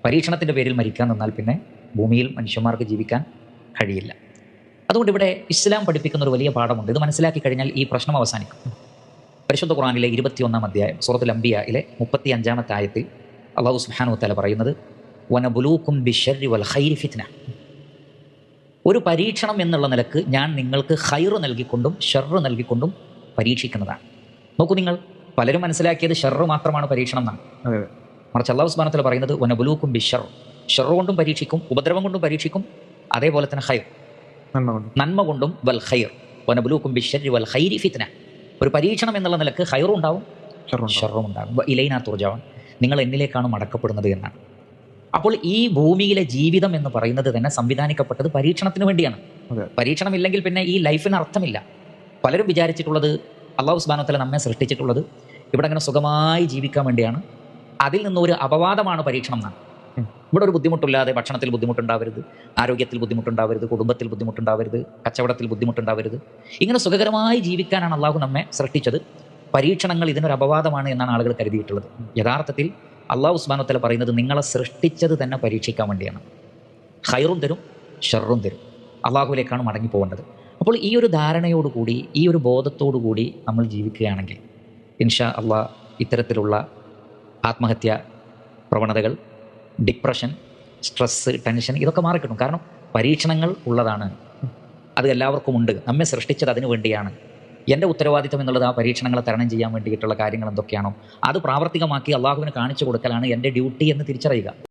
പരീക്ഷണത്തിൻ്റെ പേരിൽ മരിക്കാൻ നിന്നാൽ പിന്നെ ഭൂമിയിൽ മനുഷ്യന്മാർക്ക് ജീവിക്കാൻ കഴിയില്ല. അതുകൊണ്ട് ഇവിടെ ഇസ്ലാം പഠിപ്പിക്കുന്ന ഒരു വലിയ പാഠമുണ്ട്. ഇത് മനസ്സിലാക്കി കഴിഞ്ഞാൽ ഈ പ്രശ്നം അവസാനിക്കും. പരിശുദ്ധ ഖുർആനിലെ 21-ാം അധ്യായം സൂറത്തുൽ അംബിയയിലെ 35-ാമത്തെ ആയത്തിൽ അല്ലാഹു സുബ്ഹാനഹു വ തആല പറയുന്നത് വനബുലൂക്കും ബിശ്ശർരി വൽ ഖൈരി ഫിത്ന. ഒരു പരീക്ഷണം എന്നുള്ള നിലക്ക് ഞാൻ നിങ്ങൾക്ക് ഖൈറ് നൽകിക്കൊണ്ടും ഷർറ് നൽകിക്കൊണ്ടും പരീക്ഷിക്കുന്നതാണ്. നോക്കൂ, നിങ്ങൾ പലരും മനസ്സിലാക്കിയത് ഷർറ് മാത്രമാണ് പരീക്ഷണം എന്നാണ്. മറിച്ച് അല്ലാഹു സുബ്ഹാനഹു വ തആല പറയുന്നത് വനബുലൂക്കും ബിശ്ശർ, ഷർറ് കൊണ്ടും പരീക്ഷിക്കും, ഉപദ്രവം കൊണ്ടും പരീക്ഷിക്കും, അതേപോലെ തന്നെ ഖൈർ, നന്മ കൊണ്ടും, വൽ ഖൈർ വനബുലൂക്കും ബിശ്ശർരി വൽ ഖൈരി ഫിത്ന. ഒരു പരീക്ഷണം എന്നുള്ള നിലക്ക് ഖൈറും ഉണ്ടാവും ഷർറും ഉണ്ടാകും. ഇലൈനാ തുർജഊൻ, നിങ്ങൾ എന്നിലേക്കാണ് മടക്കപ്പെടുന്നത് എന്നാണ്. അപ്പോൾ ഈ ഭൂമിയിലെ ജീവിതം എന്ന് പറയുന്നത് തന്നെ സംവിധാനിക്കപ്പെട്ടത് പരീക്ഷണത്തിന് വേണ്ടിയാണ്. പരീക്ഷണം ഇല്ലെങ്കിൽ പിന്നെ ഈ ലൈഫിന് അർത്ഥമില്ല. പലരും വിചാരിച്ചിട്ടുള്ളത് അല്ലാഹു സുബ്ഹാനഹു വ തആല നമ്മെ സൃഷ്ടിച്ചിട്ടുള്ളത് ഇവിടെ അങ്ങനെ സുഖമായി ജീവിക്കാൻ വേണ്ടിയാണ്. അതിൽ നിന്നൊരു അപവാദമാണ് പരീക്ഷണം എന്നാണ്. ഇവിടെ ഒരു ബുദ്ധിമുട്ടില്ലാതെ ഭക്ഷണത്തിൽ ബുദ്ധിമുട്ടുണ്ടാവരുത്, ആരോഗ്യത്തിൽ ബുദ്ധിമുട്ടുണ്ടാവരുത്, കുടുംബത്തിൽ ബുദ്ധിമുട്ടുണ്ടാവരുത്, കച്ചവടത്തിൽ ബുദ്ധിമുട്ടുണ്ടാവരുത്. ഇങ്ങനെ സുഖകരമായി ജീവിക്കാനാണ് അള്ളാഹു നമ്മെ സൃഷ്ടിച്ചത്. പരീക്ഷണങ്ങൾ ഇതിനൊരു അപവാദമാണ് എന്നാണ് ആളുകൾ കരുതിയിട്ടുള്ളത്. യഥാർത്ഥത്തിൽ അല്ലാഹു സുബ്ഹാനഹു വ തആല പറയുന്നത് നിങ്ങളെ സൃഷ്ടിച്ചത് തന്നെ പരീക്ഷിക്കാൻ വേണ്ടിയാണ്. ഖൈറും തരും ഷർറും തരും. അള്ളാഹുവിലേക്കാണ് മടങ്ങി പോകേണ്ടത്. അപ്പോൾ ഈ ഒരു ധാരണയോടുകൂടി, ഈ ഒരു ബോധത്തോടു കൂടി നമ്മൾ ജീവിക്കുകയാണെങ്കിൽ ഇൻഷാ അള്ളാഹ് ഇത്തരത്തിലുള്ള ആത്മഹത്യ പ്രവണതകൾ, ഡിപ്രഷൻ, സ്ട്രെസ്സ്, ടെൻഷൻ ഇതൊക്കെ മാറിക്കിട്ടും. കാരണം പരീക്ഷണങ്ങൾ ഉള്ളതാണ്, അത് എല്ലാവർക്കും ഉണ്ട്. നമ്മെ സൃഷ്ടിച്ചത് അതിനു വേണ്ടിയാണ്. എൻ്റെ ഉത്തരവാദിത്തം എന്നുള്ളത് ആ പരീക്ഷണങ്ങളെ തരണം ചെയ്യാൻ വേണ്ടിയിട്ടുള്ള കാര്യങ്ങൾ എന്തൊക്കെയാണോ അത് പ്രാവർത്തികമാക്കി അള്ളാഹുവിന് കാണിച്ചു കൊടുക്കലാണ് എൻ്റെ ഡ്യൂട്ടി എന്ന് തിരിച്ചറിയുക.